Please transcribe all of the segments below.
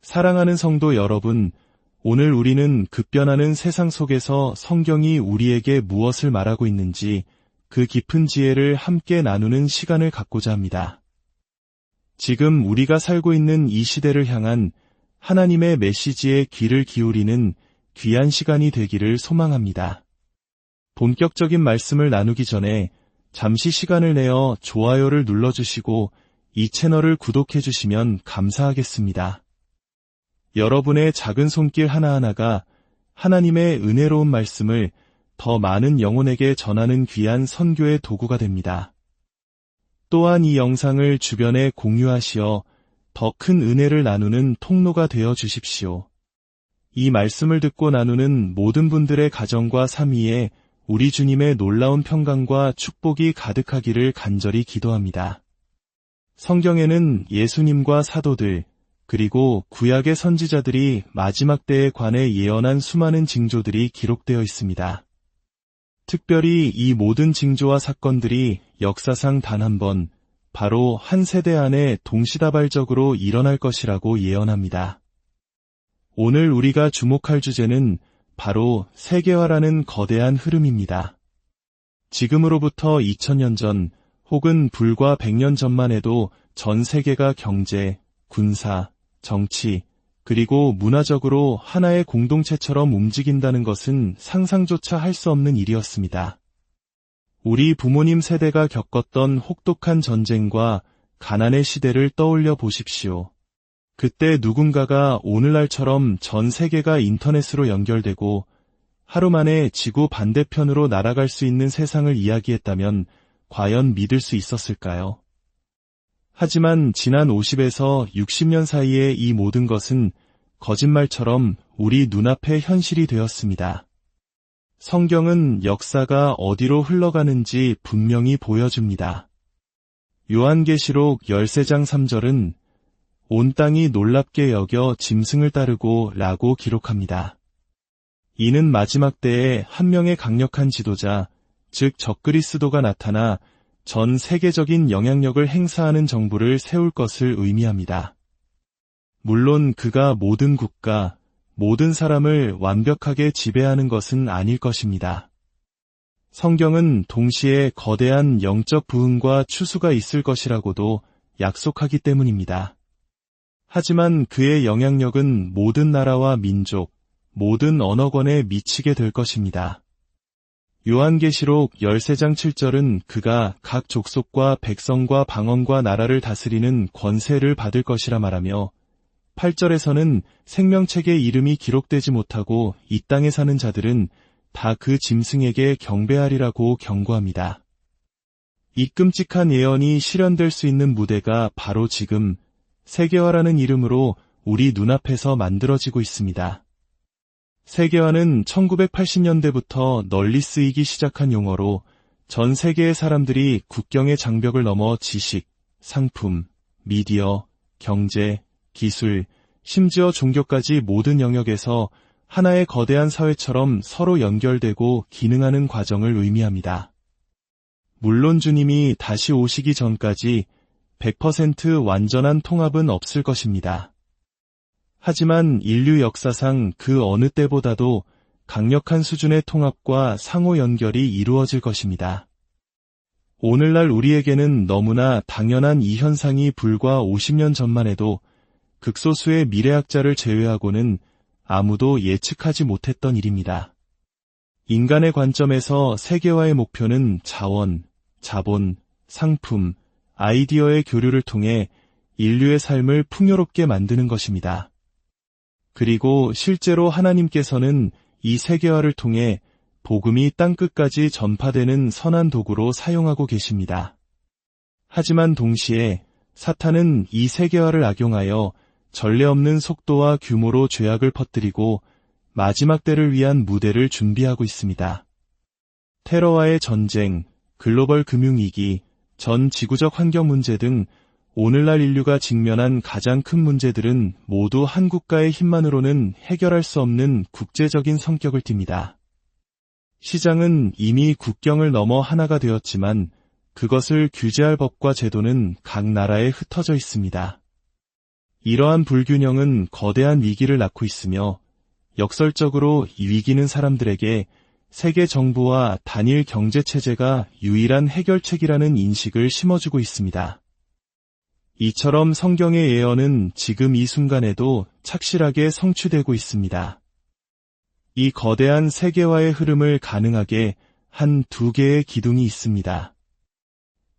사랑하는 성도 여러분, 오늘 우리는 급변하는 세상 속에서 성경이 우리에게 무엇을 말하고 있는지 그 깊은 지혜를 함께 나누는 시간을 갖고자 합니다. 지금 우리가 살고 있는 이 시대를 향한 하나님의 메시지에 귀를 기울이는 귀한 시간이 되기를 소망합니다. 본격적인 말씀을 나누기 전에 잠시 시간을 내어 좋아요를 눌러주시고 이 채널을 구독해주시면 감사하겠습니다. 여러분의 작은 손길 하나하나가 하나님의 은혜로운 말씀을 더 많은 영혼에게 전하는 귀한 선교의 도구가 됩니다. 또한 이 영상을 주변에 공유하시어 더 큰 은혜를 나누는 통로가 되어 주십시오. 이 말씀을 듣고 나누는 모든 분들의 가정과 삶 위에 우리 주님의 놀라운 평강과 축복이 가득하기를 간절히 기도합니다. 성경에는 예수님과 사도들, 그리고 구약의 선지자들이 마지막 때에 관해 예언한 수많은 징조들이 기록되어 있습니다. 특별히 이 모든 징조와 사건들이 역사상 단 한 번, 바로 한 세대 안에 동시다발적으로 일어날 것이라고 예언합니다. 오늘 우리가 주목할 주제는 바로 세계화라는 거대한 흐름입니다. 지금으로부터 2000년 전 혹은 불과 100년 전만 해도 전 세계가 경제, 군사, 정치, 그리고 문화적으로 하나의 공동체처럼 움직인다는 것은 상상조차 할 수 없는 일이었습니다. 우리 부모님 세대가 겪었던 혹독한 전쟁과 가난의 시대를 떠올려 보십시오. 그때 누군가가 오늘날처럼 전 세계가 인터넷으로 연결되고 하루 만에 지구 반대편으로 날아갈 수 있는 세상을 이야기했다면 과연 믿을 수 있었을까요? 하지만 지난 50에서 60년 사이에 이 모든 것은 거짓말처럼 우리 눈앞에 현실이 되었습니다. 성경은 역사가 어디로 흘러가는지 분명히 보여줍니다. 요한계시록 13장 3절은 온 땅이 놀랍게 여겨 짐승을 따르고 라고 기록합니다. 이는 마지막 때에 한 명의 강력한 지도자, 즉 적그리스도가 나타나 전 세계적인 영향력을 행사하는 정부를 세울 것을 의미합니다. 물론 그가 모든 국가, 모든 사람을 완벽하게 지배하는 것은 아닐 것입니다. 성경은 동시에 거대한 영적 부흥과 추수가 있을 것이라고도 약속하기 때문입니다. 하지만 그의 영향력은 모든 나라와 민족, 모든 언어권에 미치게 될 것입니다. 요한계시록 13장 7절은 그가 각 족속과 백성과 방언과 나라를 다스리는 권세를 받을 것이라 말하며 8절에서는 생명책의 이름이 기록되지 못하고 이 땅에 사는 자들은 다 그 짐승에게 경배하리라고 경고합니다. 이 끔찍한 예언이 실현될 수 있는 무대가 바로 지금 세계화라는 이름으로 우리 눈앞에서 만들어지고 있습니다. 세계화는 1980년대부터 널리 쓰이기 시작한 용어로 전 세계의 사람들이 국경의 장벽을 넘어 지식, 상품, 미디어, 경제, 기술, 심지어 종교까지 모든 영역에서 하나의 거대한 사회처럼 서로 연결되고 기능하는 과정을 의미합니다. 물론 주님이 다시 오시기 전까지 100% 완전한 통합은 없을 것입니다. 하지만 인류 역사상 그 어느 때보다도 강력한 수준의 통합과 상호 연결이 이루어질 것입니다. 오늘날 우리에게는 너무나 당연한 이 현상이 불과 50년 전만 해도 극소수의 미래학자를 제외하고는 아무도 예측하지 못했던 일입니다. 인간의 관점에서 세계화의 목표는 자원, 자본, 상품, 아이디어의 교류를 통해 인류의 삶을 풍요롭게 만드는 것입니다. 그리고 실제로 하나님께서는 이 세계화를 통해 복음이 땅끝까지 전파되는 선한 도구로 사용하고 계십니다. 하지만 동시에 사탄은 이 세계화를 악용하여 전례 없는 속도와 규모로 죄악을 퍼뜨리고 마지막 때를 위한 무대를 준비하고 있습니다. 테러와의 전쟁, 글로벌 금융위기, 전 지구적 환경 문제 등 오늘날 인류가 직면한 가장 큰 문제들은 모두 한 국가의 힘만으로는 해결할 수 없는 국제적인 성격을 띱니다. 시장은 이미 국경을 넘어 하나가 되었지만 그것을 규제할 법과 제도는 각 나라에 흩어져 있습니다. 이러한 불균형은 거대한 위기를 낳고 있으며 역설적으로 이 위기는 사람들에게 세계 정부와 단일 경제 체제가 유일한 해결책이라는 인식을 심어주고 있습니다. 이처럼 성경의 예언은 지금 이 순간에도 착실하게 성취되고 있습니다. 이 거대한 세계화의 흐름을 가능하게 한 두 개의 기둥이 있습니다.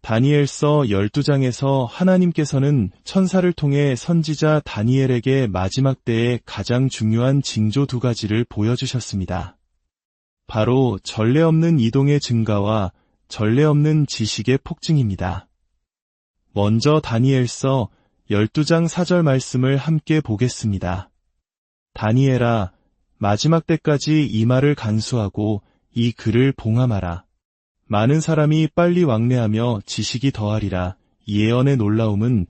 다니엘서 12장에서 하나님께서는 천사를 통해 선지자 다니엘에게 마지막 때의 가장 중요한 징조 두 가지를 보여주셨습니다. 바로 전례 없는 이동의 증가와 전례 없는 지식의 폭증입니다. 먼저 다니엘서 12장 4절 말씀을 함께 보겠습니다. 다니엘아, 마지막 때까지 이 말을 간수하고 이 글을 봉함하라. 많은 사람이 빨리 왕래하며 지식이 더하리라. 이 예언의 놀라움은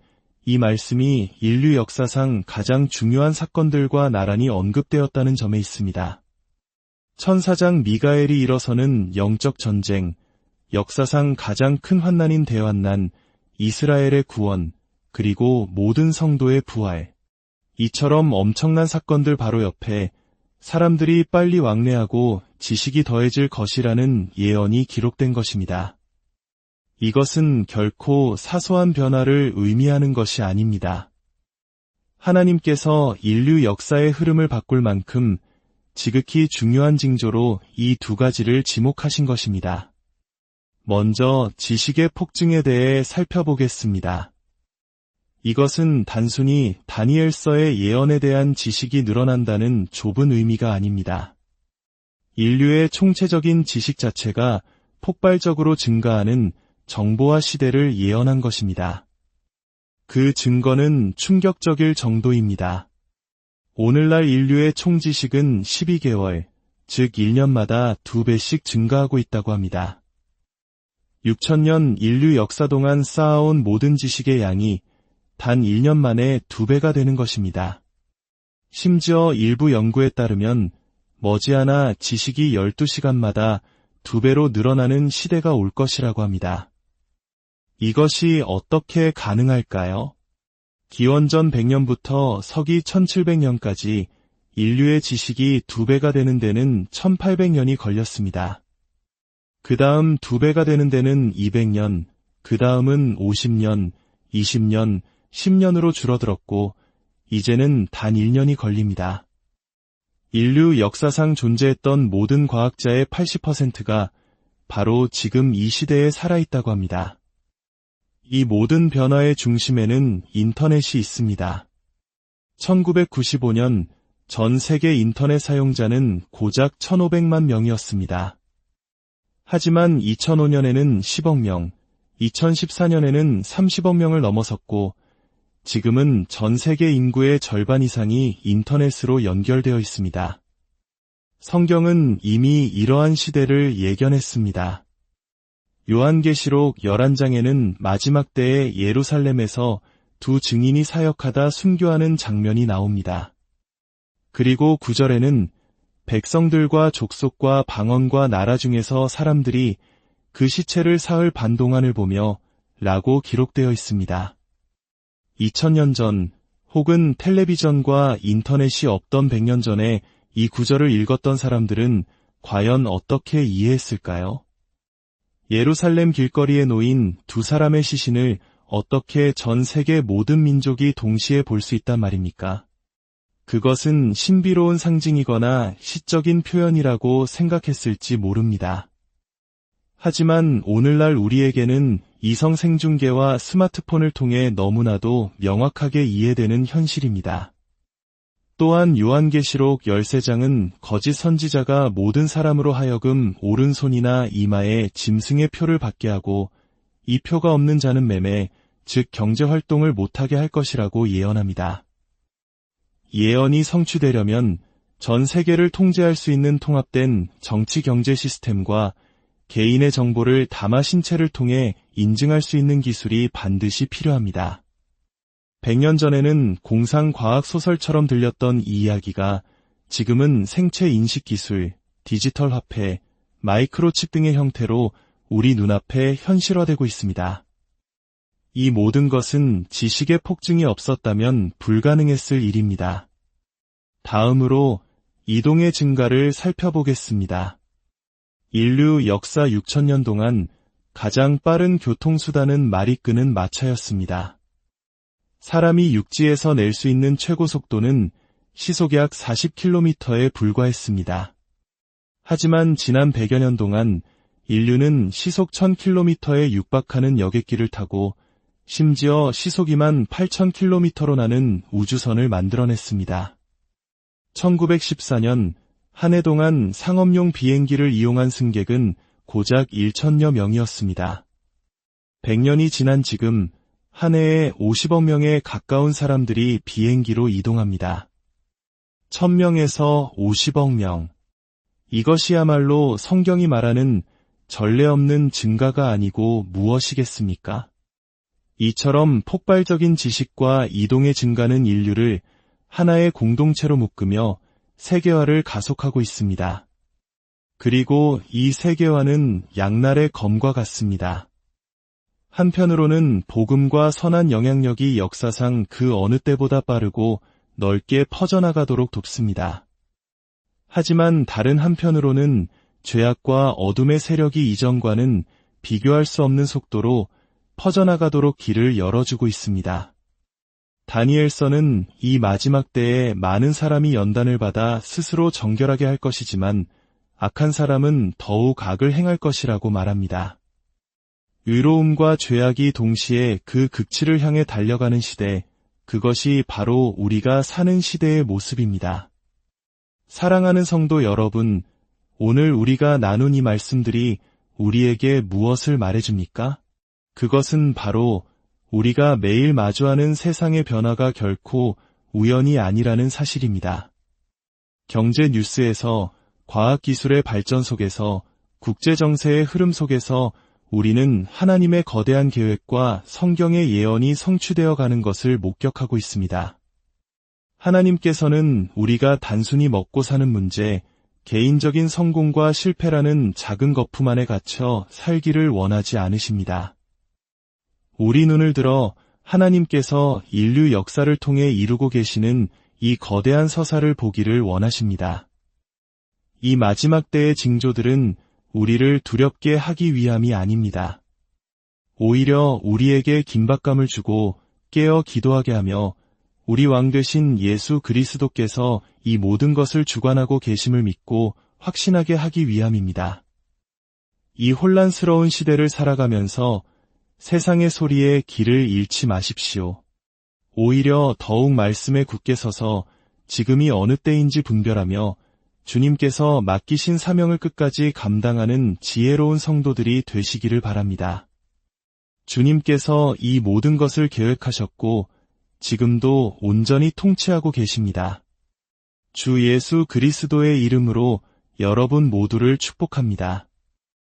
이 말씀이 인류 역사상 가장 중요한 사건들과 나란히 언급되었다는 점에 있습니다. 천사장 미가엘이 일어서는 영적 전쟁, 역사상 가장 큰 환난인 대환난, 이스라엘의 구원, 그리고 모든 성도의 부활. 이처럼 엄청난 사건들 바로 옆에 사람들이 빨리 왕래하고 지식이 더해질 것이라는 예언이 기록된 것입니다. 이것은 결코 사소한 변화를 의미하는 것이 아닙니다. 하나님께서 인류 역사의 흐름을 바꿀 만큼 지극히 중요한 징조로 이 두 가지를 지목하신 것입니다. 먼저 지식의 폭증에 대해 살펴보겠습니다. 이것은 단순히 다니엘서의 예언에 대한 지식이 늘어난다는 좁은 의미가 아닙니다. 인류의 총체적인 지식 자체가 폭발적으로 증가하는 정보화 시대를 예언한 것입니다. 그 증거는 충격적일 정도입니다. 오늘날 인류의 총지식은 12개월, 즉 1년마다 2배씩 증가하고 있다고 합니다. 6000년 인류 역사 동안 쌓아온 모든 지식의 양이 단 1년 만에 2배가 되는 것입니다. 심지어 일부 연구에 따르면 머지않아 지식이 12시간마다 2배로 늘어나는 시대가 올 것이라고 합니다. 이것이 어떻게 가능할까요? 기원전 100년부터 서기 1700년까지 인류의 지식이 2배가 되는 데는 1800년이 걸렸습니다. 그 다음 2배가 되는 데는 200년, 그 다음은 50년, 20년, 10년으로 줄어들었고 이제는 단 1년이 걸립니다. 인류 역사상 존재했던 모든 과학자의 80%가 바로 지금 이 시대에 살아있다고 합니다. 이 모든 변화의 중심에는 인터넷이 있습니다. 1995년 전 세계 인터넷 사용자는 고작 1500만 명이었습니다. 하지만 2005년에는 10억 명, 2014년에는 30억 명을 넘어섰고 지금은 전 세계 인구의 절반 이상이 인터넷으로 연결되어 있습니다. 성경은 이미 이러한 시대를 예견했습니다. 요한계시록 11장에는 마지막 때에 예루살렘에서 두 증인이 사역하다 순교하는 장면이 나옵니다. 그리고 9절에는 백성들과 족속과 방언과 나라 중에서 사람들이 그 시체를 사흘 반 동안을 보며 라고 기록되어 있습니다. 2000년 전 혹은 텔레비전과 인터넷이 없던 100년 전에 이 구절을 읽었던 사람들은 과연 어떻게 이해했을까요? 예루살렘 길거리에 놓인 두 사람의 시신을 어떻게 전 세계 모든 민족이 동시에 볼 수 있단 말입니까? 그것은 신비로운 상징이거나 시적인 표현이라고 생각했을지 모릅니다. 하지만 오늘날 우리에게는 이성 생중계와 스마트폰을 통해 너무나도 명확하게 이해되는 현실입니다. 또한 요한계시록 13장은 거짓 선지자가 모든 사람으로 하여금 오른손이나 이마에 짐승의 표를 받게 하고 이 표가 없는 자는 매매, 즉 경제활동을 못하게 할 것이라고 예언합니다. 예언이 성취되려면 전 세계를 통제할 수 있는 통합된 정치-경제 시스템과 개인의 정보를 담화 신체를 통해 인증할 수 있는 기술이 반드시 필요합니다. 100년 전에는 공상과학 소설처럼 들렸던 이 이야기가 지금은 생체 인식 기술, 디지털 화폐, 마이크로칩 등의 형태로 우리 눈앞에 현실화되고 있습니다. 이 모든 것은 지식의 폭증이 없었다면 불가능했을 일입니다. 다음으로 이동의 증가를 살펴보겠습니다. 인류 역사 6천년 동안 가장 빠른 교통수단은 말이 끄는 마차였습니다. 사람이 육지에서 낼 수 있는 최고 속도는 시속 약 40km에 불과했습니다. 하지만 지난 100여 년 동안 인류는 시속 1000km에 육박하는 여객기를 타고 심지어 시속 28,000km로 나는 우주선을 만들어냈습니다. 1914년 한 해 동안 상업용 비행기를 이용한 승객은 고작 1천여 명이었습니다. 100년이 지난 지금 한 해에 50억 명에 가까운 사람들이 비행기로 이동합니다. 1000명에서 50억 명. 이것이야말로 성경이 말하는 전례 없는 증가가 아니고 무엇이겠습니까? 이처럼 폭발적인 지식과 이동의 증가는 인류를 하나의 공동체로 묶으며 세계화를 가속하고 있습니다. 그리고 이 세계화는 양날의 검과 같습니다. 한편으로는 복음과 선한 영향력이 역사상 그 어느 때보다 빠르고 넓게 퍼져나가도록 돕습니다. 하지만 다른 한편으로는 죄악과 어둠의 세력이 이전과는 비교할 수 없는 속도로 퍼져나가도록 길을 열어주고 있습니다. 다니엘서는 이 마지막 때에 많은 사람이 연단을 받아 스스로 정결하게 할 것이지만 악한 사람은 더욱 악을 행할 것이라고 말합니다. 의로움과 죄악이 동시에 그 극치를 향해 달려가는 시대, 그것이 바로 우리가 사는 시대의 모습입니다. 사랑하는 성도 여러분, 오늘 우리가 나눈 이 말씀들이 우리에게 무엇을 말해줍니까? 그것은 바로 우리가 매일 마주하는 세상의 변화가 결코 우연이 아니라는 사실입니다. 경제 뉴스에서 과학기술의 발전 속에서 국제정세의 흐름 속에서 우리는 하나님의 거대한 계획과 성경의 예언이 성취되어 가는 것을 목격하고 있습니다. 하나님께서는 우리가 단순히 먹고 사는 문제, 개인적인 성공과 실패라는 작은 거품 안에 갇혀 살기를 원하지 않으십니다. 우리 눈을 들어 하나님께서 인류 역사를 통해 이루고 계시는 이 거대한 서사를 보기를 원하십니다. 이 마지막 때의 징조들은 우리를 두렵게 하기 위함이 아닙니다. 오히려 우리에게 긴박감을 주고 깨어 기도하게 하며 우리 왕 되신 예수 그리스도께서 이 모든 것을 주관하고 계심을 믿고 확신하게 하기 위함입니다. 이 혼란스러운 시대를 살아가면서 세상의 소리에 길을 잃지 마십시오. 오히려 더욱 말씀에 굳게 서서 지금이 어느 때인지 분별하며 주님께서 맡기신 사명을 끝까지 감당하는 지혜로운 성도들이 되시기를 바랍니다. 주님께서 이 모든 것을 계획하셨고 지금도 온전히 통치하고 계십니다. 주 예수 그리스도의 이름으로 여러분 모두를 축복합니다.